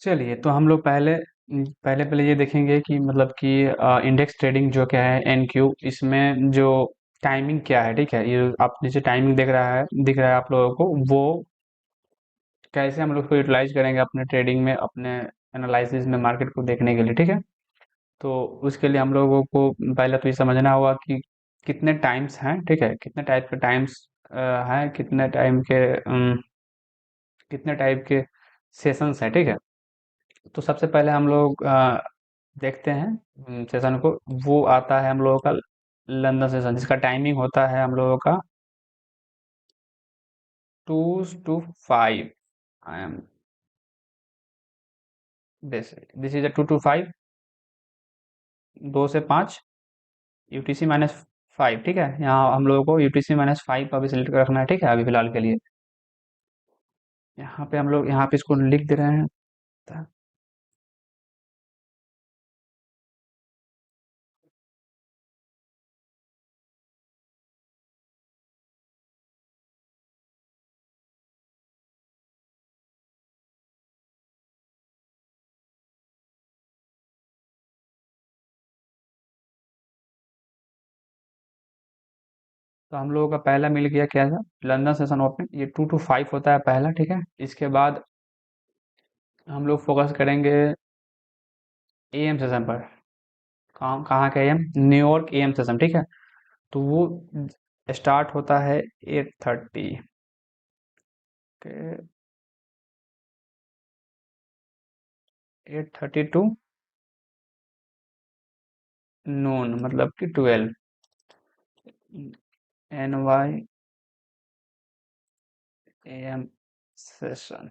चलिए, तो हम लोग पहले पहले ये देखेंगे कि मतलब कि इंडेक्स ट्रेडिंग जो क्या है एनक्यू, इसमें जो टाइमिंग क्या है। ठीक है, ये आप नीचे टाइमिंग दिख रहा है आप लोगों को, वो कैसे हम लोग को यूटिलाइज करेंगे अपने ट्रेडिंग में, अपने एनालिसिस में, मार्केट को देखने के लिए। ठीक है, तो उसके लिए हम लोगों को पहले तो ये समझना होगा कि कितने टाइम्स हैं। ठीक है, कितने टाइप के टाइम्स हैं, कितने टाइप के सेशंस हैं। ठीक है, तो सबसे पहले हम लोग देखते हैं सेशन को। वो आता है हम लोगों का लंदन सेशन, जिसका टाइमिंग होता है हम लोगों का 2 to 5। I am this is a 2 to 5, 2 से 5 यूटीसी माइनस 5। ठीक है, यहाँ हम लोगों को यूटीसी माइनस 5 अभी सिलेक्ट रखना है। ठीक है, अभी फिलहाल के लिए यहाँ पे हम लोग यहाँ पे इसको लिख दे रहे हैं। तो हम लोगों का पहला मिल गया क्या था, लंदन सेशन ओपन। ये 2 to 5 होता है पहला। ठीक है, इसके बाद हम लोग फोकस करेंगे एएम सेशन पर। कहाँ कहाँ का एएम, न्यूयॉर्क एएम सेशन। ठीक है, तो वो स्टार्ट होता है 8:30 के, 8:30 टू नून, मतलब कि 12 NY AM सेशन,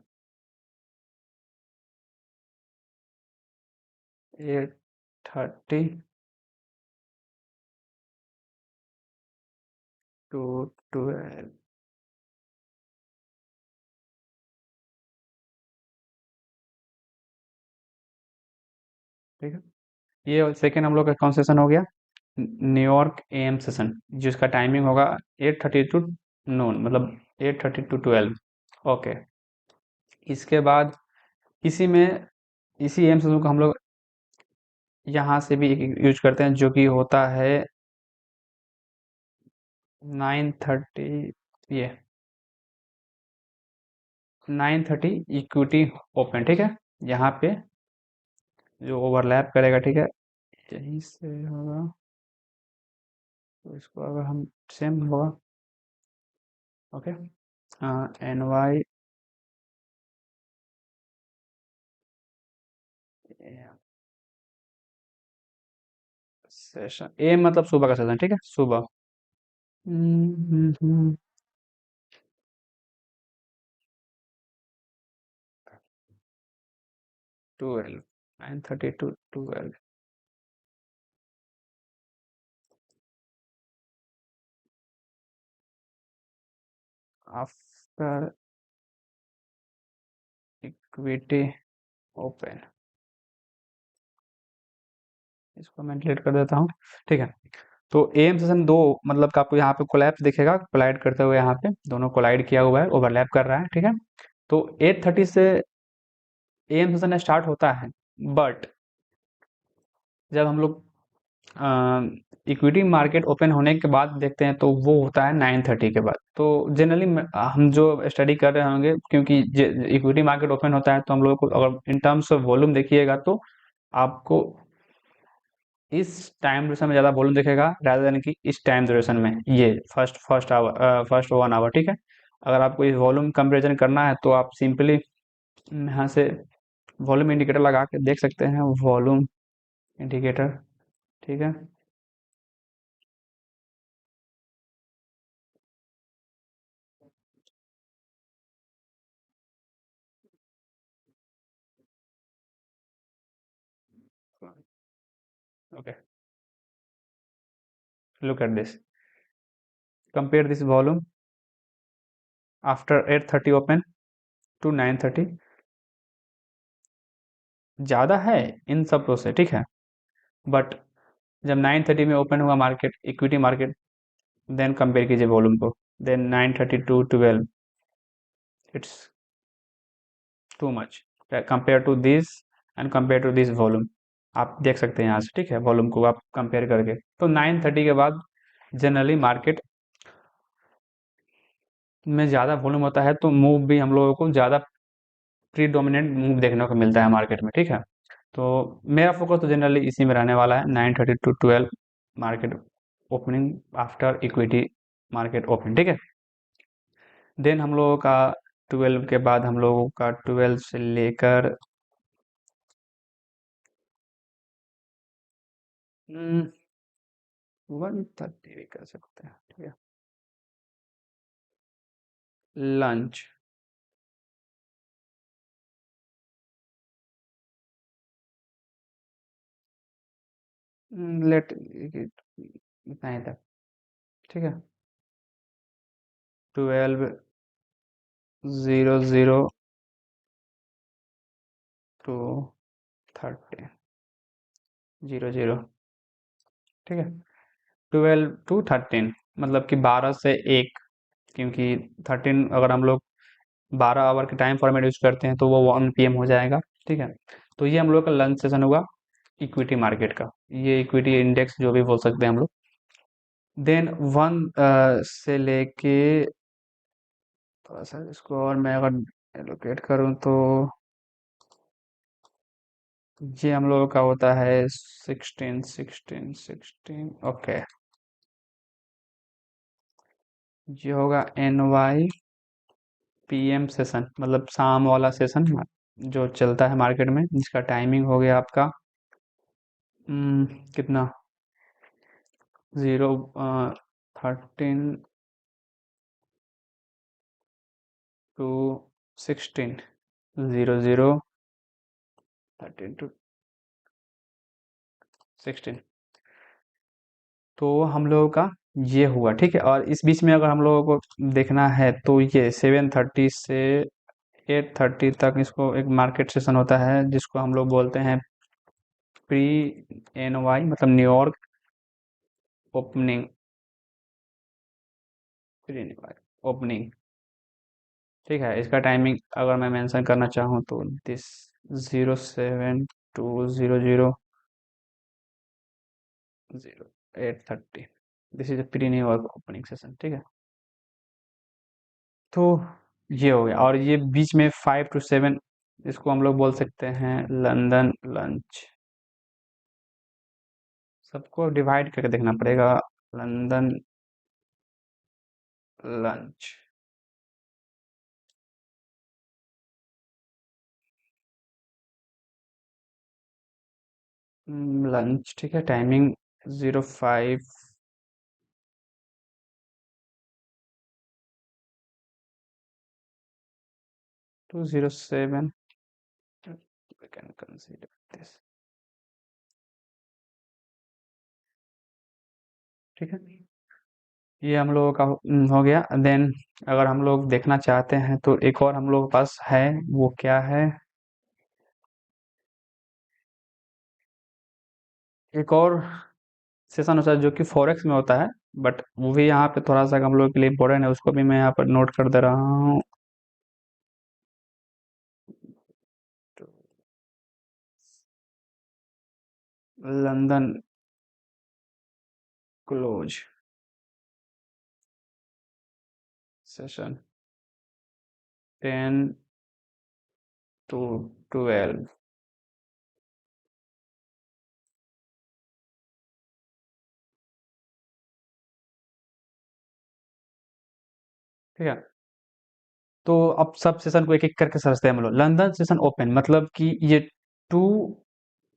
8:30 to 12। ठीक है, ये सेकेंड हम लोग का कौन सेशन हो गया, न्यूयॉर्क एएम सेशन, जिसका टाइमिंग होगा 8:30 टू नून, मतलब 8:30 to 12। ओके, इसके बाद इसी में इसी एएम सेशन को हम लोग यहाँ से भी यूज करते हैं, जो कि होता है 9:30। ये 9:30 इक्विटी ओपन। ठीक है, यहाँ पे जो ओवरलैप करेगा। ठीक है, यहीं से होगा, तो इसको अगर हम सेम होगा। ओके, NY सेशन, ए मतलब सुबह का सेशन। ठीक है, सुबह 12, 9:30 to 12। आफ्टर इक्विटी ओपन, इसको मैं डिलीट कर देता हूँ। ठीक है, तो एम सेशन दो, मतलब कि आपको यहाँ पे कोलैप्स दिखेगा, कोलाइड करते हुए, यहाँ पे दोनों कोलाइड किया हुआ है, ओवरलैप कर रहा है। ठीक है, तो 8:30 से एम सेशन स्टार्ट होता है, बट जब हम लोग इक्विटी मार्केट ओपन होने के बाद देखते हैं, तो वो होता है 9:30 के बाद। तो जनरली हम जो स्टडी कर रहे होंगे, क्योंकि इक्विटी मार्केट ओपन होता है, तो हम लोग को अगर इन टर्म्स ऑफ वॉल्यूम देखिएगा, तो आपको इस टाइम ड्यूरेशन में ज़्यादा वॉल्यूम दिखेगा, rather देन कि इस टाइम ड्यूरेशन में, ये फर्स्ट 1 आवर। ठीक है, अगर आपको इस वॉल्यूम कंपेरिजन करना है, तो आप सिंपली यहाँ से वॉल्यूम इंडिकेटर लगा के देख सकते हैं, वॉल्यूम इंडिकेटर। ठीक है, okay, look at this, compare this volume after 8:30 open to 9:30। ज़्यादा है इन सब तो से। ठीक है, बट जब 9:30 में ओपन हुआ market, equity market, then compare कीजिए वॉल्यूम को, then 9:30 to 12, it's too much. Compare to this and compare to this volume, आप देख सकते हैं यहाँ से, ठीक है, वॉल्यूम को आप कंपेयर करके। तो 9:30 के बाद जनरली मार्केट में ज़्यादा वॉल्यूम होता है, तो मूव भी हम लोगों को ज़्यादा प्रीडोमिनेंट मूव देखने को मिलता है मार्केट में, ठीक है। तो मेरा फोकस तो जनरली इसी में रहने वाला है, 9:30 to 12 market opening after equity market opening, ठीक है। देन हम लोगों का 12 के बाद हम लोगों का 12 से लेकर 1:30 भी कर सकते हैं, ठीक है। लंच, लेट इतना ही तक, ठीक है। 12:00 टू 13:00, ठीक है। 12 to 13 मतलब कि 12 से 1, क्योंकि 13 अगर हम लोग 12 आवर के टाइम फॉर्मेट यूज करते हैं तो वो 1 PM हो जाएगा, ठीक है। तो ये हम लोग का लंच सेशन होगा इक्विटी मार्केट का, ये इक्विटी इंडेक्स जो भी बोल सकते हैं हम लोग। देन 1 से लेके थोड़ा सा इसको और मैं अगर एलोकेट करूँ तो ये हम लोगों का होता है 16 ओके। ये होगा NYPM सेशन, मतलब शाम वाला सेशन जो चलता है मार्केट में, जिसका टाइमिंग हो गया आपका कितना 13 to 16, 00 13 to 16, तो हम लोगों का ये हुआ, ठीक है। और इस बीच में अगर हम लोगों को देखना है तो ये 7:30 से 8:30 तक इसको एक मार्केट सेशन होता है, जिसको हम लोग बोलते हैं प्री NY, मतलब New York opening, pre NY opening, ठीक है। इसका टाइमिंग अगर मैं मेंशन करना चाहूँ तो this 07:00 to 08:30, this is pre New York opening session, ठीक है। तो ये हो गया, और ये बीच में 5 to 7 इसको हम लोग बोल सकते हैं लंदन लंच। सबको डिवाइड करके देखना पड़ेगा, लंदन लंच, लंच, ठीक है। Timing 05 to 07, we can consider this, ठीक है। ये हम लोगों का हो गया। देन अगर हम लोग देखना चाहते हैं तो एक और हम लोगों के पास है, वो क्या है, एक और सेशन होता है जो कि फॉरेक्स में होता है, बट वो भी यहाँ पे थोड़ा सा हम लोग के लिए इम्पोर्टेंट है, उसको भी मैं यहाँ पर नोट कर दे रहा हूँ। लंदन क्लोज सेशन 10 to 12, ठीक है। तो अब सब सेशन को एक एक करके समझते हैं हम लोग। लंदन सेशन ओपन मतलब कि ये 2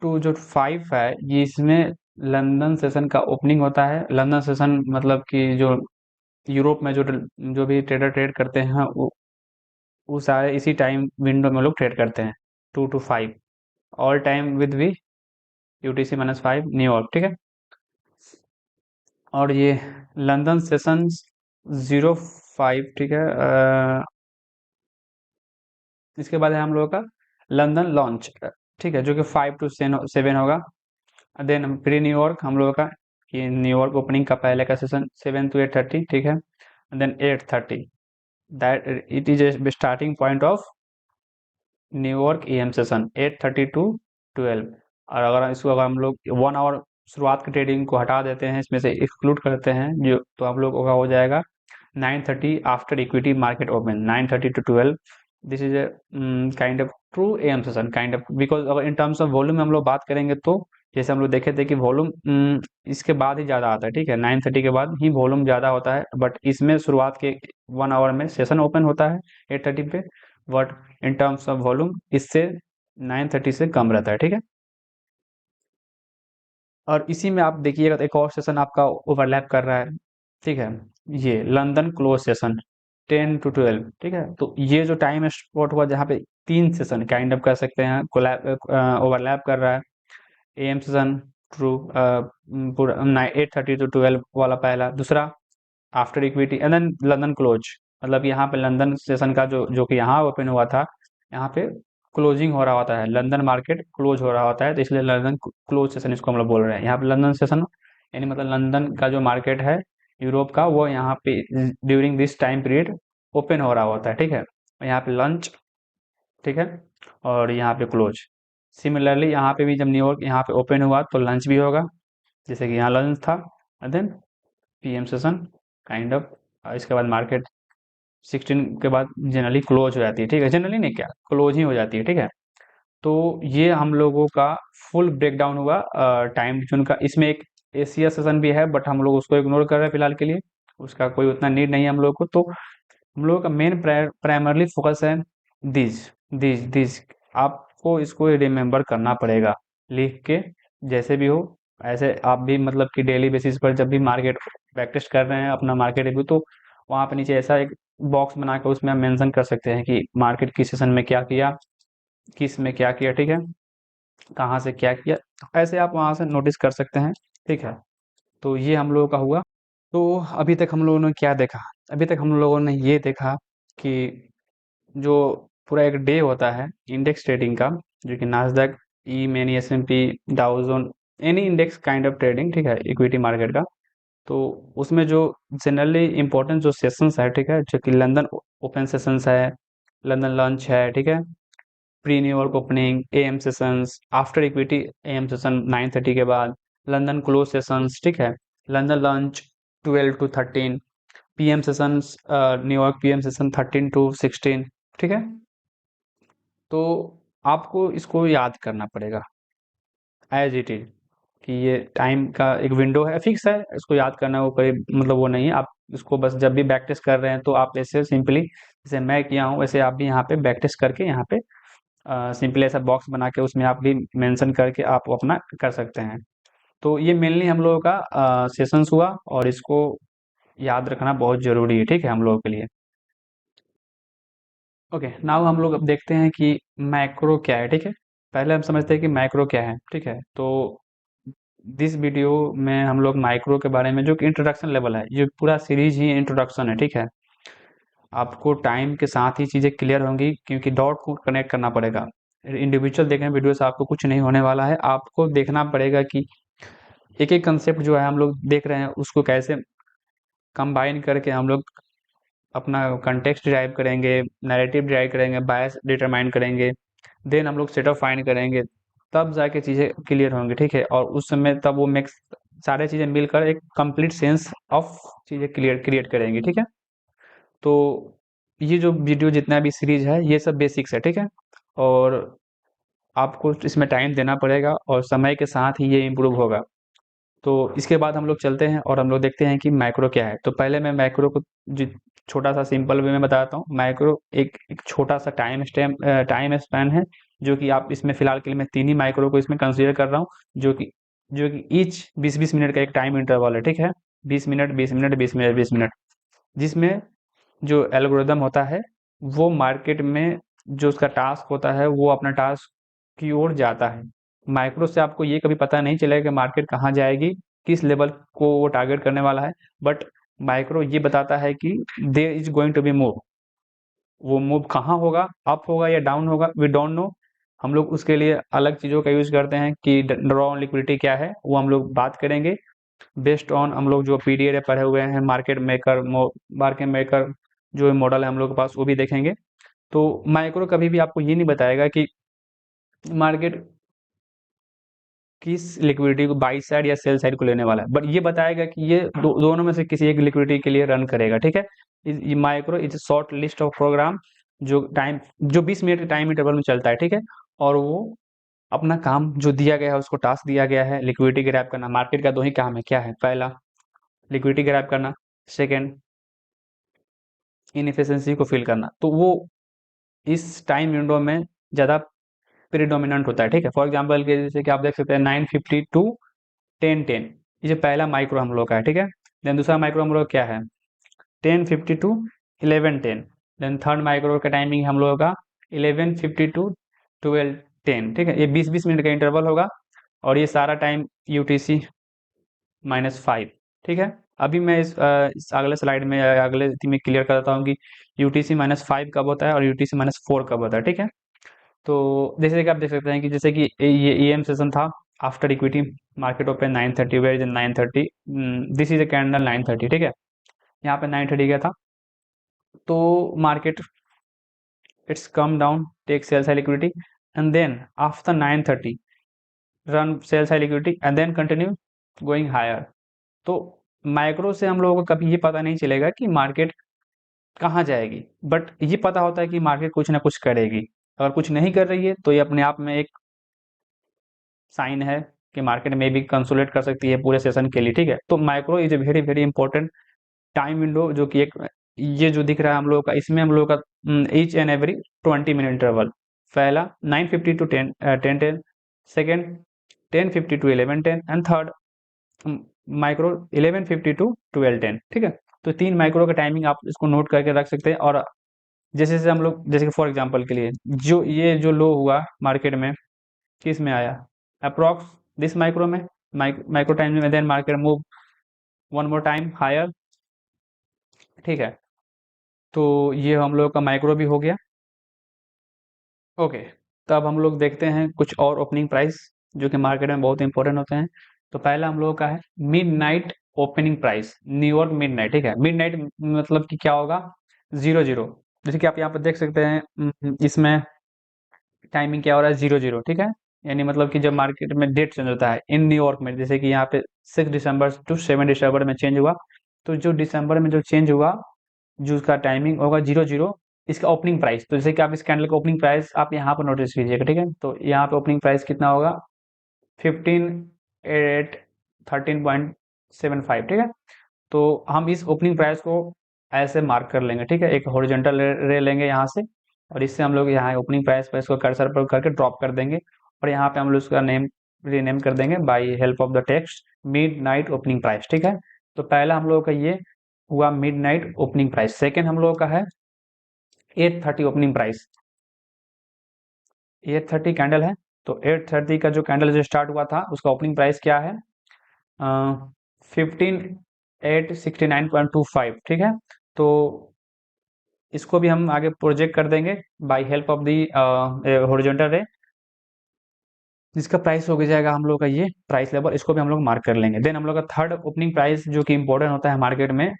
to 5 है, ये इसमें लंदन सेशन का ओपनिंग होता है। लंदन सेशन मतलब कि जो यूरोप में जो भी ट्रेडर ट्रेड करते हैं वो सारे इसी टाइम विंडो में लोग ट्रेड करते हैं, 2 to 5 ऑल टाइम विद भी UTC-5 न्यूयॉर्क, ठीक है। और ये लंदन सेशन 05, ठीक है। इसके बाद है हम लोगों का लंदन लॉन्च, ठीक है, जो कि 5 to 7 होगा। देन प्री न्यूयॉर्क हम लोगों का, ये न्यूयॉर्क ओपनिंग का पहले का सेशन 7 to 8:30, ठीक है। Then 8:30, that it is a starting point of New York AM session 8:30 to 12। और अगर हम लोग 1 आवर शुरुआत की ट्रेडिंग को हटा देते हैं, इसमें से एक्सक्लूड करते हैं जो, तो आप लोगों का हो जाएगा 9:30 after equity market open, 9:30 to 12। This is a kind of true AM session, kind of, because अगर इन टर्म्स ऑफ वॉल्यूम हम लोग बात करेंगे तो जैसे हम लोग देखे थे कि वॉल्यूम इसके बाद ही ज़्यादा आता है, ठीक है, 9:30 के बाद ही वॉल्यूम ज़्यादा होता है, बट इसमें शुरुआत के 1 आवर में सेशन ओपन होता है 8:30 पे, but in terms of volume इससे 9:30 से कम रहता है, ठीक है। और इसी में आप देखिएगा तो एक और सेशन आपका ओवरलैप कर रहा है, ठीक है, ये लंदन क्लोज सेशन 10 to 12, ठीक है। तो ये जो टाइम स्पॉट हुआ जहाँ पे 3 सेशन काइंड ऑफ कर सकते हैं ओवरलैप कर रहा है, एएम सेशन ट्रू पूरा 8:30 to 12 वाला पहला, दूसरा after equity and then London close, मतलब यहाँ पे लंदन सेशन का जो जो कि यहाँ ओपन हुआ था, यहाँ पे क्लोजिंग हो रहा होता है, लंदन मार्केट क्लोज हो रहा होता है, तो इसलिए लंदन क्लोज सेशन इसको हम लोग बोल रहे हैं। यहाँ पे लंदन सेशन यानी मतलब लंदन का जो मार्केट है यूरोप का, वो यहाँ पे during this time period open हो रहा होता है, ठीक है। यहाँ पे लंच, ठीक है, और यहाँ पे क्लोज। सिमिलरली यहाँ पे भी जब न्यूयॉर्क यहाँ पे ओपन हुआ तो लंच भी होगा, जैसे कि यहाँ लंच था, and then PM session kind of, इसके बाद मार्केट 16 के बाद जनरली क्लोज हो जाती है, ठीक है, जनरली नहीं क्या क्लोज ही हो जाती है, ठीक है। तो ये हम लोगों का फुल ब्रेकडाउन हुआ टाइम जोन का। इसमें एक एशिया सेशन भी है, बट हम लोग उसको इग्नोर कर रहे हैं फिलहाल के लिए, उसका कोई उतना नीड नहीं है हम लोग को। तो हम लोगों का मेन प्राइमरली फोकस है दिस दिस आपको इसको रिमेम्बर करना पड़ेगा लिख के, जैसे भी हो। ऐसे आप भी मतलब कि डेली बेसिस पर जब भी मार्केट प्रैक्टिस कर रहे हैं अपना मार्केट रिव्यू, तो वहाँ पे नीचे ऐसा एक बॉक्स बना कर उसमें आप मेंशन कर सकते हैं कि मार्केट किस सेशन में क्या किया, किस में क्या किया, ठीक है, कहाँ से क्या किया, ऐसे आप वहाँ से नोटिस कर सकते हैं, ठीक है। तो ये हम लोगों का हुआ। तो अभी तक हम लोगों ने क्या देखा, अभी तक हम लोगों ने ये देखा कि जो पूरा एक डे होता है इंडेक्स ट्रेडिंग का, जो कि नास्डैक, ई मैनी, एस&पी, डाउ zone, any index kind of trading, ठीक है, इक्विटी मार्केट का। तो उसमें जो जनरली इंपॉर्टेंट जो सेशंस है, ठीक है, जो कि लंदन ओपन सेशंस है, लंदन लंच है, ठीक है, pre New York opening, am sessions, after equity am session 9:30 के बाद, लंदन क्लोज सेशंस, ठीक है, London lunch 12 to 13, PM sessions, New York PM session 13 to 16, ठीक है। तो आपको इसको याद करना पड़ेगा एज इट इज, कि ये टाइम का एक विंडो है, फिक्स है, इसको याद करना वो कोई मतलब वो नहीं है। आप इसको बस जब भी बैक टेस्ट कर रहे हैं तो आप ऐसे सिंपली, जैसे मैं किया हूँ वैसे आप भी यहाँ पे बैक टेस्ट करके यहाँ पे सिंपली ऐसा बॉक्स बना के उसमें आप भी मेंशन करके आप अपना कर सकते हैं। तो ये मेनली हम लोगों का सेशंस हुआ, और इसको याद रखना बहुत ज़रूरी है, ठीक है, हम लोगों के लिए। ओके, नाउ हम लोग अब देखते हैं कि मैक्रो क्या है, ठीक है। पहले हम समझते हैं कि मैक्रो क्या है, ठीक है। तो दिस वीडियो में हम लोग माइक्रो के बारे में, जो कि इंट्रोडक्शन लेवल है, ये पूरा सीरीज ही इंट्रोडक्शन है, ठीक है। आपको टाइम के साथ ही चीज़ें क्लियर होंगी, क्योंकि डॉट को कनेक्ट करना पड़ेगा। इंडिविजुअल देखें वीडियो से आपको कुछ नहीं होने वाला है, आपको देखना पड़ेगा कि एक एक कंसेप्ट जो है हम लोग देख रहे हैं उसको कैसे कंबाइन करके हम लोग अपना कंटेक्स्ट डिराइव करेंगे, नैरेटिव डिराइव करेंगे, बायस डिटरमाइन करेंगे, देन हम लोग सेटअप फाइंड करेंगे, तब जाके चीज़ें क्लियर होंगी, ठीक है। और उस समय तब वो मिक्स सारे चीज़ें मिलकर एक कंप्लीट सेंस ऑफ चीज़ें क्लियर क्रिएट करेंगी, ठीक है। तो ये जो वीडियो जितना भी सीरीज है ये सब बेसिक्स है, ठीक है। और आपको इसमें टाइम देना पड़ेगा और समय के साथ ही ये इम्प्रूव होगा। तो इसके बाद हम लोग चलते हैं और हम लोग देखते हैं कि मैक्रो क्या है। तो पहले मैं मैक्रो को छोटा सा सिंपल वे में बताता हूँ। मैक्रो एक छोटा सा टाइम स्पैन है, जो कि आप इसमें फिलहाल के लिए मैं 3 ही मैक्रो को इसमें कंसीडर कर रहा हूँ, जो कि ईच 20-20 मिनट का एक टाइम इंटरवल है, ठीक है, 20 मिनट 20 मिनट 20 मिनट 20 मिनट, जिसमें जो एल्गोरिदम होता है वो मार्केट में जो उसका टास्क होता है वो अपना टास्क की ओर जाता है। माइक्रो से आपको ये कभी पता नहीं चलेगा कि मार्केट कहाँ जाएगी, किस लेवल को वो टारगेट करने वाला है, बट माइक्रो ये बताता है कि there is going to be move. वो मूव कहाँ होगा, अप होगा या डाउन होगा, वी डोंट नो। हम लोग उसके लिए अलग चीज़ों का यूज करते हैं कि ड्रॉ ऑन लिक्विडिटी क्या है, वो हम लोग बात करेंगे बेस्ड ऑन हम लोग जो पीडीए पढ़े हुए हैं, मार्केट मेकर जो मॉडल है हम लोग के पास वो भी देखेंगे। तो माइक्रो कभी भी आपको ये नहीं बताएगा कि मार्केट किस लिक्विडिटी को बाई साइड या सेल साइड को लेने वाला है, बट ये बताएगा कि ये दोनों में से किसी एक लिक्विडिटी के लिए रन करेगा, ठीक है। ये micro is short list of program जो 20 मिनट के टाइम इंटरवल में चलता है, ठीक है। और वो अपना काम जो दिया गया है, उसको टास्क दिया गया है लिक्विडिटी ग्रैब करना। मार्केट का दो ही काम है, क्या है? पहला लिक्विडिटी ग्रैब करना, सेकेंड इनएफिशिएंसी को फिल करना। तो वो इस टाइम विंडो में ज़्यादा प्रीडोमिनेंट होता है, ठीक है। फॉर एग्जाम्पल के जैसे कि आप देख सकते हैं 950 टू 1010, ये जो पहला माइक्रो हम लोग का है, ठीक है। देन दूसरा माइक्रो हम लोग क्या है? 1050 टू 1110। देन थर्ड माइक्रो का टाइमिंग हम लोगों का 1150 टू 1210, ठीक है। ये 20-20 मिनट का इंटरवल होगा और ये सारा टाइम यूटीसी -5, ठीक है। अभी मैं इस अगले स्लाइड में अगले में क्लियर कर देता हूँ कि यूटीसी -5 कब होता है और यूटीसी -4 कब होता है, ठीक है। तो जैसे कि आप देख सकते हैं कि जैसे कि ये ईएम सेशन था after equity market open 9:30, where is 9:30, this is a candle 9:30, ठीक है। यहाँ पे 9:30 गया था, तो market it's come down, take sell side liquidity and then after 9:30 run sell side liquidity and then continue going higher. तो micro से हम लोगों को कभी ये पता नहीं चलेगा कि मार्केट कहाँ जाएगी, बट ये पता होता है कि मार्केट कुछ ना कुछ करेगी। अगर कुछ नहीं कर रही है तो ये अपने आप में एक साइन है कि मार्केट में भी कंसोलिडेट कर सकती है पूरे सेशन के लिए, ठीक है। तो micro is a very very important time window, जो कि एक ये जो दिख रहा है हम लोगों का, इसमें हम लोगों का each and every 20 minute interval, पहला 950 to 1010, second 1050 to 1110 and third micro 1150 to 1210, ठीक है। तो 3 माइक्रो का टाइमिंग आप इसको नोट करके रख सकते हैं। और जैसे जैसे हम लोग, जैसे कि फॉर एग्जांपल के लिए जो ये जो लो हुआ मार्केट में, किस में आया? अप्रॉक्स दिस माइक्रो में, माइक्रो टाइम में, then market move one more time higher, ठीक है। तो ये हम लोग का माइक्रो भी हो गया। ओके, तब हम लोग देखते हैं कुछ और ओपनिंग प्राइस जो कि मार्केट में बहुत इंपॉर्टेंट होते हैं। तो पहला हम लोगों का है mid night opening price, New York mid night, ठीक है। मिड नाइट मतलब कि क्या होगा? 00, जैसे कि आप यहाँ पर देख सकते हैं, इसमें टाइमिंग क्या हो रहा है? 00, ठीक है। यानी मतलब कि जब मार्केट में डेट चेंज होता है इन न्यूयॉर्क में, जैसे कि यहाँ पे 6 दिसंबर टू 7 दिसंबर में चेंज हुआ, तो जो दिसंबर में जो चेंज हुआ, जो उसका टाइमिंग होगा 00, इसका ओपनिंग प्राइस। तो जैसे कि आप इस कैंडल का ओपनिंग प्राइस आप यहाँ पर नोटिस कीजिएगा, ठीक है। तो यहाँ पे ओपनिंग प्राइस कितना होगा? 13.75, ठीक है। तो हम इस ओपनिंग प्राइस को ऐसे मार्क कर लेंगे, ठीक है। एक हॉरिजॉन्टल रे लेंगे यहाँ से, और इससे हम लोग यहाँ ओपनिंग प्राइस पर इसको कर्सर पर करके ड्रॉप कर देंगे, और यहाँ पे हम लोग उसका नेम रीनेम कर देंगे by help of the text midnight opening price, ठीक है। तो पहला हम लोगों का ये हुआ midnight opening price. Second हम लोगों का है 8:30 ओपनिंग प्राइस। 8:30 कैंडल है, तो 8:30 का जो कैंडल जो स्टार्ट हुआ था उसका ओपनिंग प्राइस क्या है? 15,869.25, ठीक है। तो इसको भी हम आगे प्रोजेक्ट कर देंगे by help of the horizontal ray, जिसका प्राइस हो जाएगा हम लोग का ये प्राइस लेवल, इसको भी हम लोग मार्क कर लेंगे। देन हम लोग का थर्ड ओपनिंग प्राइस जो कि इंपॉर्टेंट होता है मार्केट में,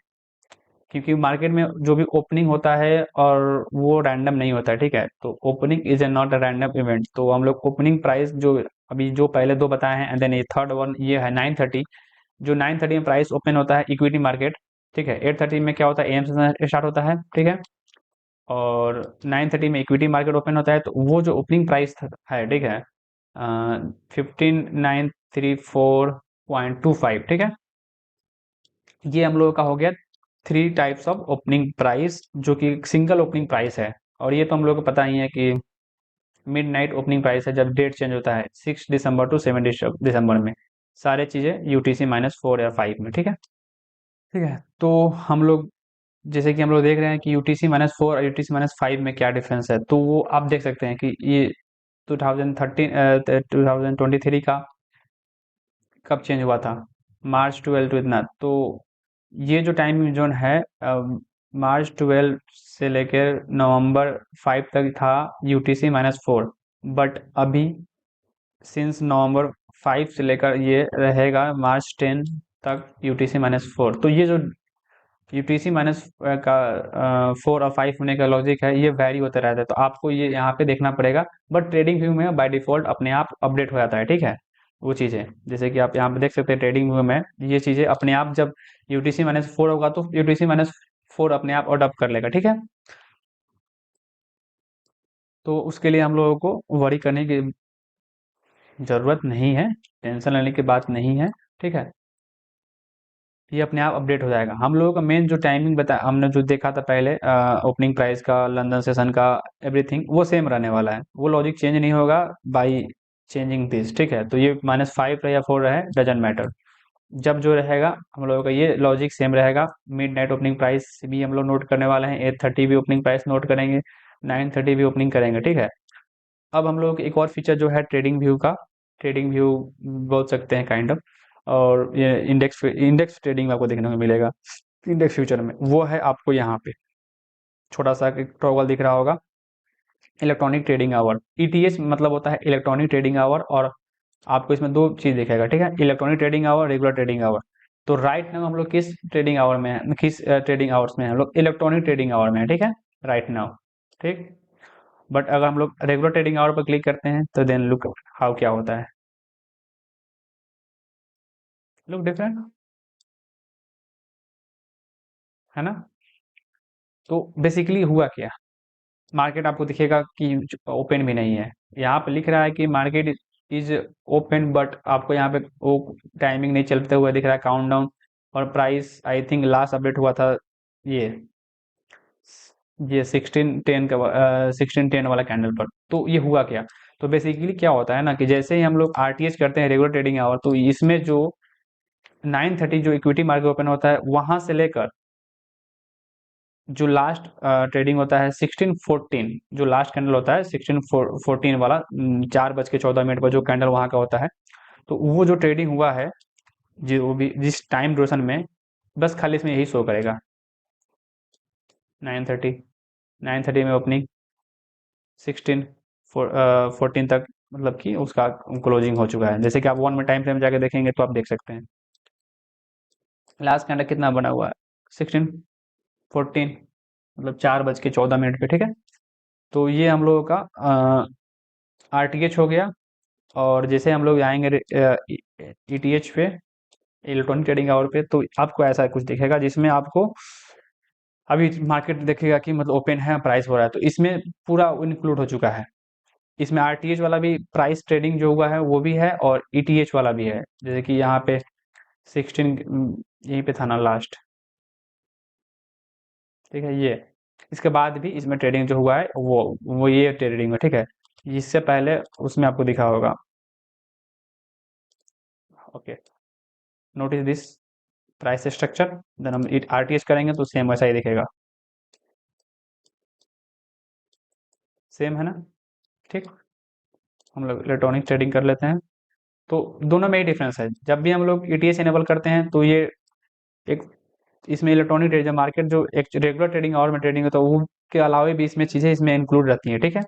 क्योंकि मार्केट में जो भी ओपनिंग होता है और वो रैंडम नहीं होता है, ठीक है। तो opening is a not a random event, तो हम लोग ओपनिंग प्राइस जो अभी जो पहले दो बताए हैं, एंड देन ये थर्ड वन ये है 9:30। जो 9:30 में प्राइस ओपन होता है इक्विटी मार्केट, ठीक है। 8:30 में क्या होता है? एम से स्टार्ट होता है, ठीक है। और 9:30 में इक्विटी मार्केट ओपन होता है, तो वो जो ओपनिंग प्राइस है, ठीक है, 15,934.25, ठीक है। ये हम लोगों का हो गया 3 टाइप्स ऑफ ओपनिंग प्राइस, जो कि सिंगल ओपनिंग प्राइस है। और ये तो हम लोग को पता ही है कि मिड नाइट ओपनिंग प्राइस है जब डेट चेंज होता है 6 दिसंबर टू 7 दिसंबर में, सारे चीज़ें यूटीसी -4 या 5 में, ठीक है। ठीक है, तो हम लोग जैसे कि हम लोग देख रहे हैं कि यूटीसी -4 और यूटीसी -5 में क्या डिफरेंस है, तो वो आप देख सकते हैं कि ये 2023 का कब चेंज हुआ था? मार्च 12 टू इतना। तो ये जो टाइम जोन है, मार्च 12 से लेकर नवंबर 5 तक था यूटीसी -4, बट अभी सिंस नवंबर 5 से लेकर ये रहेगा मार्च 10 तक यूटीसी -4। तो ये जो यूटीसी माइनस का 4 और 5 होने का लॉजिक है, ये वैरी होता रहता है, तो आपको ये यहाँ पे देखना पड़ेगा। बट ट्रेडिंग व्यू में बाय डिफॉल्ट अपने आप अपडेट हो जाता है, ठीक है। वो चीज़ें जैसे कि आप यहाँ पे देख सकते हैं ट्रेडिंग व्यू में ये चीज़ें अपने आप, जब यूटीसी-4 होगा तो यूटीसी-4 अपने आप अडॉप्ट कर लेगा, ठीक है। तो उसके लिए हम लोगों को वरी करने की ज़रूरत नहीं है, टेंशन लेने की बात नहीं है, ठीक है। ये अपने आप अपडेट हो जाएगा। हम लोगों का मेन जो टाइमिंग बता हमने जो देखा था पहले, ओपनिंग प्राइस का, लंदन सेशन का, एवरीथिंग वो सेम रहने वाला है, वो लॉजिक चेंज नहीं होगा बाई चेंजिंग दिस, ठीक है। तो ये -5 रहे या 4 रहे, डजेंट मैटर। जब जो रहेगा हम लोगों का ये लॉजिक सेम रहेगा। मिड नाइट ओपनिंग प्राइस भी हम लोग नोट करने वाले हैं, 8:30 भी ओपनिंग प्राइस नोट करेंगे, 9:30 भी ओपनिंग करेंगे, ठीक है। अब हम लोग एक और फीचर जो है ट्रेडिंग व्यू का, ट्रेडिंग व्यू बोल सकते हैं काइंड ऑफ, और ये इंडेक्स इंडेक्स ट्रेडिंग आपको देखने को मिलेगा इंडेक्स फ्यूचर में, वो है आपको यहाँ पे छोटा सा एक टॉगल दिख रहा होगा, इलेक्ट्रॉनिक ट्रेडिंग आवर। ईटीएच मतलब होता है इलेक्ट्रॉनिक ट्रेडिंग आवर, और आपको इसमें दो चीज दिखेगा, ठीक है, electronic trading hour, regular trading hour. तो राइट नाउ हम लोग किस ट्रेडिंग आवर में है, किस ट्रेडिंग आवर्स में है, हम लोग इलेक्ट्रॉनिक ट्रेडिंग आवर में है, ठीक है, राइट नाउ, ठीक। बट अगर हम लोग रेगुलर ट्रेडिंग आवर पर क्लिक करते हैं तो देन लुक हाउ क्या होता है, लुक डिफरेंट, है ना। तो बेसिकली हुआ क्या, मार्केट आपको दिखेगा कि ओपन भी नहीं है, यहाँ पे लिख रहा है कि मार्केट इज ओपन, बट आपको यहाँ पे वो टाइमिंग नहीं चलते हुए दिख रहा है, काउंटडाउन। और price I think last update हुआ था ये ये 16:10 का, 16:10 वाला कैंडल पर। तो ये हुआ क्या, तो बेसिकली क्या होता है ना कि जैसे ही हम लोग आरटीएच करते हैं, रेगुलर ट्रेडिंग आवर, तो इसमें जो 9:30 जो इक्विटी मार्केट ओपन होता है वहां से लेकर जो लास्ट ट्रेडिंग होता है 16:14, जो लास्ट कैंडल होता है 16:14 वाला, 4:14 पर जो कैंडल वहां का होता है, तो वो जो ट्रेडिंग हुआ है, जो भी जिस टाइम ड्यूरेशन में, बस खाली इसमें यही शो करेगा 9:30, 9:30 में ओपनिंग, 16:14 तक, मतलब कि उसका क्लोजिंग हो चुका है। जैसे कि आप 1 मिनट टाइम फ्रेम जाके देखेंगे तो आप देख सकते हैं लास्ट कैंडल कितना बना हुआ है, 16:14, मतलब 4:14 पे, ठीक है। तो ये हम लोगों का आरटीएच हो गया। और जैसे हम लोग आएंगे ईटीएच पे, इलेक्ट्रॉनिक ट्रेडिंग आवर पे, तो आपको ऐसा कुछ दिखेगा जिसमें आपको अभी मार्केट देखेगा कि मतलब ओपन है, प्राइस हो रहा है, तो इसमें पूरा इंक्लूड हो चुका है। इसमें आरटीएच वाला भी प्राइस ट्रेडिंग जो हुआ है वो भी है, और ईटीएच वाला भी है। जैसे कि यहाँ पे 16 यहीं पे था ना लास्ट, ठीक है, ये इसके बाद भी इसमें ट्रेडिंग जो हुआ है वो ये ट्रेडिंग है, ठीक है। इससे पहले उसमें आपको दिखा होगा, okay, notice this price structure, then हम आरटीएस करेंगे तो सेम वैसा ही दिखेगा, सेम है ना, ठीक। हम लोग इलेक्ट्रॉनिक ट्रेडिंग कर लेते हैं, तो दोनों में ही डिफरेंस है। जब भी हम लोग ईटीएस इनेबल करते हैं तो ये एक, इसमें इलेक्ट्रॉनिक ट्रेड मार्केट जो एक रेगुलर ट्रेडिंग आवर में ट्रेडिंग होता है वो के अलावा भी इसमें चीज़ें इसमें इंक्लूड रहती हैं, ठीक है।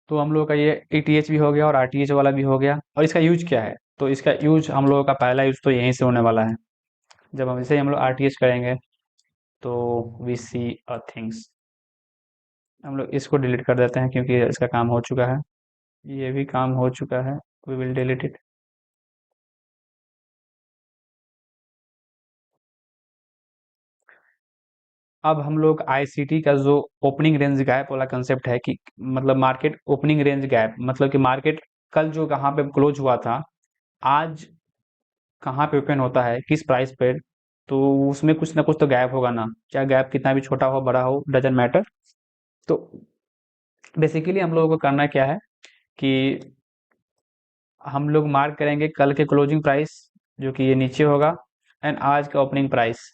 तो हम लोगों का ये ईटीएच भी हो गया और आरटीएच वाला भी हो गया। और इसका यूज क्या है, तो इसका यूज हम लोगों का पहला यूज तो यहीं से होने वाला है। जब हम इसे हम लोग आरटीएच करेंगे तो वी सी अ थिंग्स, हम लोग इसको डिलीट कर देते हैं क्योंकि इसका काम हो चुका है, ये भी काम हो चुका है, वी विल डिलीट इट। अब हम लोग आईसीटी का जो ओपनिंग रेंज गैप वाला कंसेप्ट है कि मतलब मार्केट ओपनिंग रेंज गैप, मतलब कि मार्केट कल जो कहाँ पे क्लोज हुआ था, आज कहाँ पे ओपन होता है, किस प्राइस पे, तो उसमें कुछ ना कुछ तो गैप होगा ना, चाहे गैप कितना भी छोटा हो बड़ा हो, डजेंट मैटर। तो बेसिकली हम लोगों को करना क्या है कि हम लोग मार्क करेंगे कल के क्लोजिंग प्राइस, जो कि ये नीचे होगा, एंड आज का ओपनिंग प्राइस,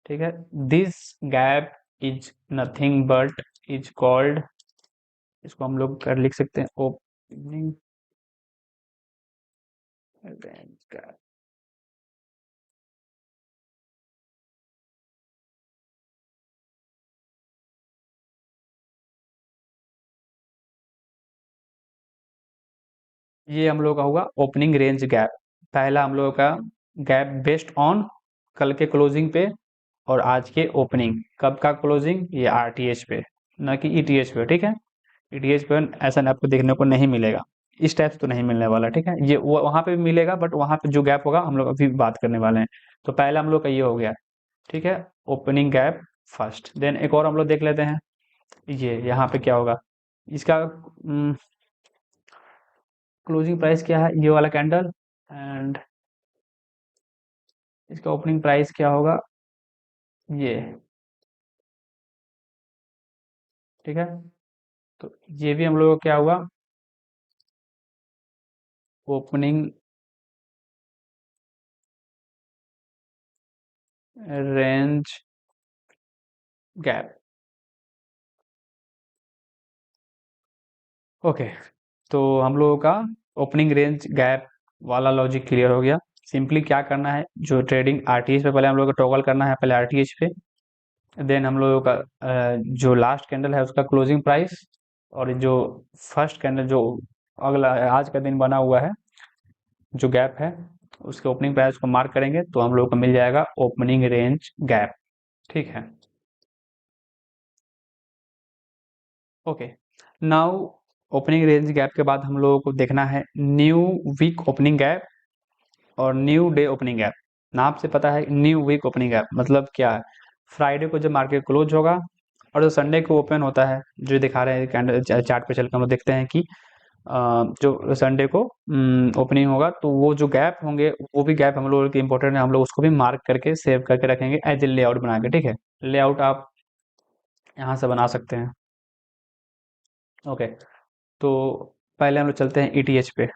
ठीक है। This gap is nothing but is called, इसको हम लोग कर लिख सकते हैं ओपनिंग रेंज गैप। ये हम लोग का होगा ओपनिंग रेंज गैप, पहला हम लोगों का गैप बेस्ड ऑन कल के क्लोजिंग पे और आज के ओपनिंग। कब का क्लोजिंग? ये आरटीएच पे, ना कि ईटीएच पे, ठीक है। ईटीएच पे ऐसा आपको देखने को नहीं मिलेगा, इस टाइप से तो नहीं मिलने वाला, ठीक है। ये वो वहाँ पे भी मिलेगा, बट वहाँ पे जो गैप होगा हम लोग अभी बात करने वाले हैं। तो पहला हम लोग का ये हो गया, ठीक है, ओपनिंग गैप फर्स्ट। देन एक और हम लोग देख लेते हैं, ये यहाँ पे क्या होगा इसका क्लोजिंग प्राइस क्या है, ये वाला कैंडल, एंड इसका ओपनिंग प्राइस क्या होगा, ये, ठीक है। तो ये भी हम लोग को क्या हुआ, ओपनिंग रेंज गैप। ओके, तो हम लोगों का ओपनिंग रेंज गैप वाला लॉजिक क्लियर हो गया। सिंपली क्या करना है, जो ट्रेडिंग आरटीएच पे, पहले हम लोगों को टॉगल करना है पहले आरटीएच पे। देन हम लोगों का जो लास्ट कैंडल है उसका क्लोजिंग प्राइस, और जो फर्स्ट कैंडल जो अगला आज का दिन बना हुआ है, जो गैप है, उसके ओपनिंग प्राइस को मार्क करेंगे तो हम लोगों को मिल जाएगा ओपनिंग रेंज गैप, ठीक है। Okay, now opening range gap के बाद हम लोगों को देखना है न्यू वीक ओपनिंग गैप और न्यू डे ओपनिंग गैप। नाम से पता है न्यू वीक ओपनिंग गैप मतलब क्या है, फ्राइडे को जब मार्केट क्लोज होगा और जो संडे को ओपन होता है, जो दिखा रहे हैं कैंडल चार्ट पे चल के हम लोग देखते हैं कि जो संडे को ओपनिंग होगा, तो वो जो गैप होंगे वो भी गैप हम लोग के इंपॉर्टेंट है, हम लोग उसको भी मार्क करके सेव करके रखेंगे एज ए लेआउट बना के, ठीक है। लेआउट आप यहाँ से बना सकते हैं। ओके, तो पहले हम लोग चलते हैं ईटीएच पे,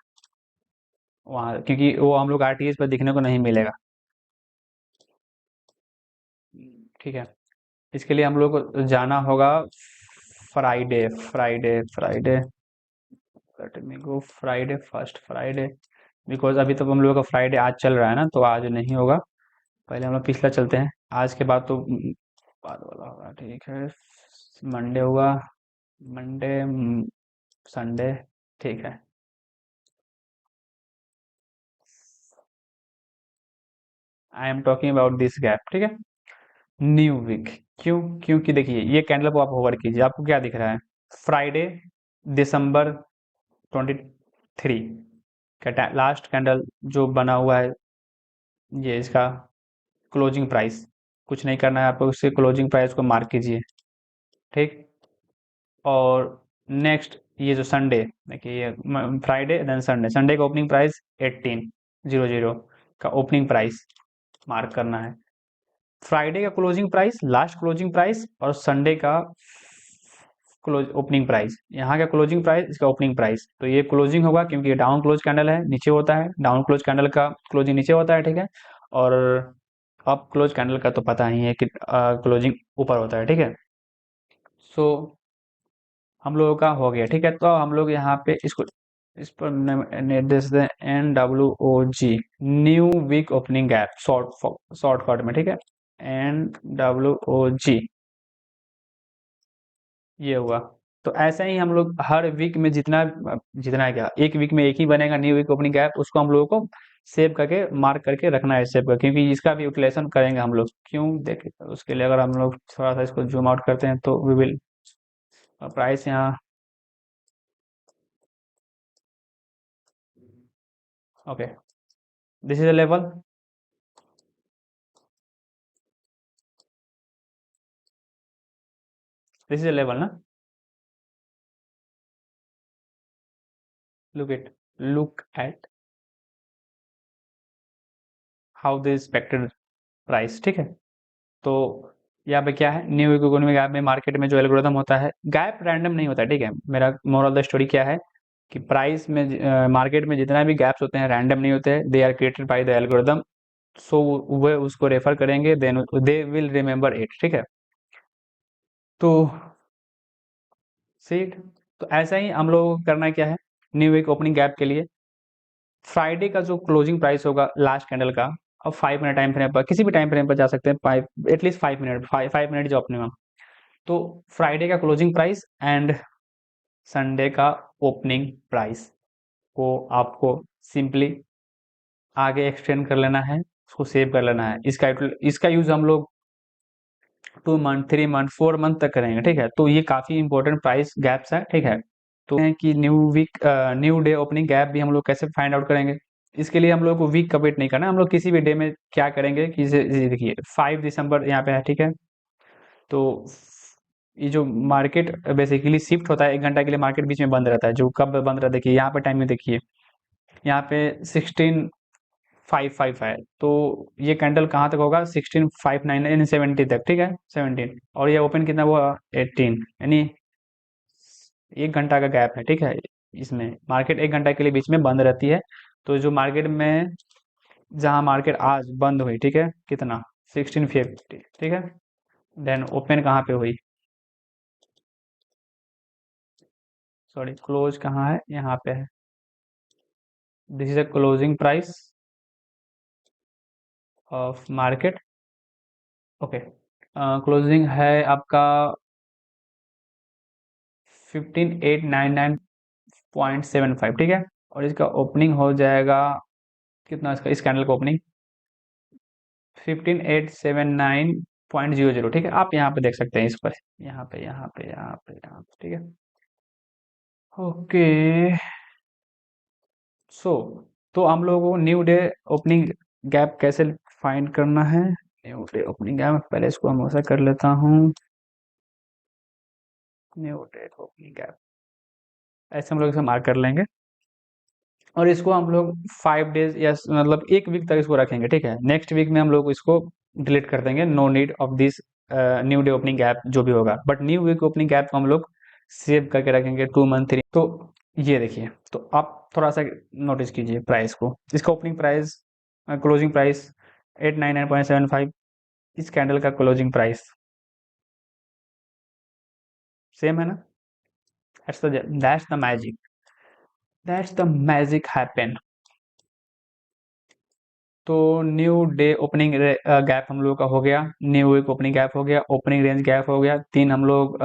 वहाँ क्योंकि वो हम लोग आरटीएच पर दिखने को नहीं मिलेगा, ठीक है। इसके लिए हम लोग को जाना होगा Friday Friday Friday, let me go Friday first, Friday, because अभी तो हम लोग का फ्राइडे आज चल रहा है ना, तो आज नहीं होगा। पहले हम लोग पिछला चलते हैं, आज के बाद तो बाद वाला होगा, ठीक है। मंडे हुआ, मंडे, संडे, ठीक है। I am talking about this gap, ठीक है। न्यू वीक, क्यों? क्योंकि देखिए ये कैंडल को आप होवर कीजिए, आपको क्या दिख रहा है, फ्राइडे दिसंबर 23 का लास्ट कैंडल जो बना हुआ है, ये इसका क्लोजिंग प्राइस। कुछ नहीं करना है आपको, उससे क्लोजिंग प्राइस को मार्क कीजिए, ठीक। और नेक्स्ट ये जो संडे, देखिए ये फ्राइडे देन संडे, संडे का ओपनिंग प्राइस 1800 का ओपनिंग प्राइस मार्क करना है। फ्राइडे का closing price, last closing price, और संडे का क्लोज ओपनिंग प्राइस, यहाँ का क्लोजिंग प्राइस, इसका ओपनिंग प्राइस। तो ये क्लोजिंग होगा क्योंकि ये डाउन क्लोज कैंडल है, नीचे होता है, डाउन क्लोज कैंडल का क्लोजिंग नीचे होता है, ठीक है। और अप क्लोज कैंडल का तो पता ही है कि क्लोजिंग ऊपर होता है, ठीक है। सो हम लोगों का हो गया, ठीक है। तो हम लोग यहाँ पे इसको इस पर निर्देश दें NWOG, new week opening gap, shortcut में, ठीक है। NWOG, ये हुआ। तो ऐसे ही हम लोग हर वीक में जितना जितना है क्या, एक वीक में एक ही बनेगा न्यू वीक ओपनिंग गैप, उसको हम लोगों को सेव करके मार्क करके रखना है सेव कर, क्योंकि इसका भी यूटिलाइजेशन करेंगे हम लोग। क्यों? देखिए उसके लिए अगर हम लोग थोड़ा सा इसको जूम आउट करते हैं तो वी विल प्राइस यहाँ, okay, this is a level, this is a level ना, look at how the expected price, ठीक है। तो यहाँ पे क्या है, न्यू इकोनॉमी गैप में मार्केट में जो एल्गोरिदम होता है, गैप रैंडम नहीं होता है, ठीक है। मेरा मोरल द स्टोरी क्या है कि प्राइस में मार्केट में जितना भी गैप्स होते हैं रैंडम नहीं होते हैं, they are created by the algorithm. So वे उसको रेफर करेंगे, then they will remember it, ठीक है। तो सीट, तो ऐसा ही हम लोगों को करना क्या है, न्यू वीक ओपनिंग गैप के लिए फ्राइडे का जो क्लोजिंग प्राइस होगा लास्ट कैंडल का, अब 5 मिनट टाइम फ्रेम पर, किसी भी टाइम फ्रेम पर जा सकते हैं, फाइव एटलीस्ट 5 मिनट, 5 मिनट जो अपने, तो फ्राइडे का क्लोजिंग प्राइस एंड संडे का ओपनिंग प्राइस को आपको सिंपली आगे एक्सटेंड कर लेना है उसको सेव कर लेना है। इसका यूज हम लोग 2 मंथ, 3 मंथ, 4 मंथ तक करेंगे, ठीक है। तो ये काफी इंपॉर्टेंट प्राइस गैप्स है, ठीक है। तो है कि न्यू डे ओपनिंग गैप भी हम लोग कैसे फाइंड आउट करेंगे। इसके लिए हम लोग को वीक का वेट नहीं करना, हम लोग किसी भी डे में क्या करेंगे कि देखिए 5 दिसंबर यहाँ पे है, ठीक है। तो ये जो मार्केट बेसिकली शिफ्ट होता है, 1 घंटा के लिए मार्केट बीच में बंद रहता है। जो कब बंद रहता है, देखिए यहाँ पे टाइमिंग देखिए, यहाँ पे 16:55 है। तो ये कैंडल कहाँ तक होगा, 16:59 यानी 70 तक, ठीक है, 17। और ये ओपन कितना हुआ, 18, यानी 1 घंटा का गैप है, ठीक है। इसमें मार्केट 1 घंटा के लिए बीच में बंद रहती है। तो जो मार्केट में, जहाँ मार्केट आज बंद हुई, ठीक है, कितना, 1650, ठीक है। देन ओपन कहाँ पे हुई, सॉरी क्लोज कहाँ है, यहाँ पे है। This is a closing price of market, okay. Closing है आपका 15,899.75, ठीक है। और इसका ओपनिंग हो जाएगा कितना, इसका इस कैंडल का ओपनिंग 15,879.00, ठीक है। आप यहाँ पे देख सकते हैं इस पर, यहाँ पे, यहाँ पे, यहाँ पे, यहाँ पे, ठीक है। ओके, सो तो हम लोगों को न्यू डे ओपनिंग गैप कैसे फाइंड करना है। न्यू डे ओपनिंग गैप, पहले इसको हम ऐसा कर लेता हूँ, न्यू डे ओपनिंग गैप ऐसे हम लोग इसे मार्क कर लेंगे। और इसको हम लोग 5 डेज या मतलब 1 वीक तक इसको रखेंगे, ठीक है। नेक्स्ट वीक में हम लोग इसको डिलीट कर देंगे, no need of this new day opening gap जो भी होगा। But new week opening gap को हम लोग सेव करके रखेंगे 2 मंथ, 3। तो ये देखिए, तो आप थोड़ा सा नोटिस कीजिए प्राइस को, इसका ओपनिंग प्राइस, क्लोजिंग प्राइस 899.75, इस कैंडल का क्लोजिंग प्राइस सेम है ना। That's the magic happen. तो न्यू डे ओपनिंग गैप हम लोग का हो गया, न्यू वीक ओपनिंग गैप हो गया, ओपनिंग रेंज गैप हो गया, 3 हम लोग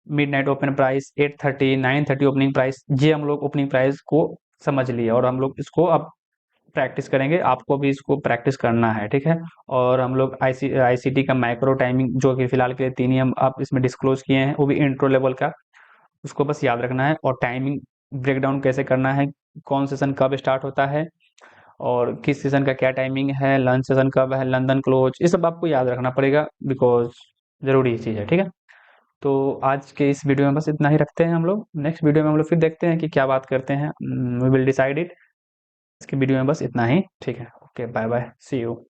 mid night open price 8:30, 9:30 opening price, ये हम लोग ओपनिंग प्राइस को समझ लिए। और हम लोग इसको अब प्रैक्टिस करेंगे, आपको भी इसको प्रैक्टिस करना है, ठीक है। और हम लोग आईसीटी का माइक्रो टाइमिंग जो कि फिलहाल के लिए 3 ही हम आप इसमें डिस्क्लोज किए हैं, वो भी इंट्रो लेवल का, उसको बस याद रखना है। और टाइमिंग ब्रेकडाउन कैसे करना है, कौन सेशन कब स्टार्ट होता है और किस सेशन का क्या टाइमिंग है, लंच सेशन कब है, लंदन क्लोज, ये सब आपको याद रखना पड़ेगा, बिकॉज जरूरी चीज़ है, ठीक है। तो आज के इस वीडियो में बस इतना ही रखते हैं हम लोग। नेक्स्ट वीडियो में हम लोग फिर देखते हैं कि क्या बात करते हैं, वी विल डिसाइड इट। इसके वीडियो में बस इतना ही, ठीक है। Okay, bye bye, see you.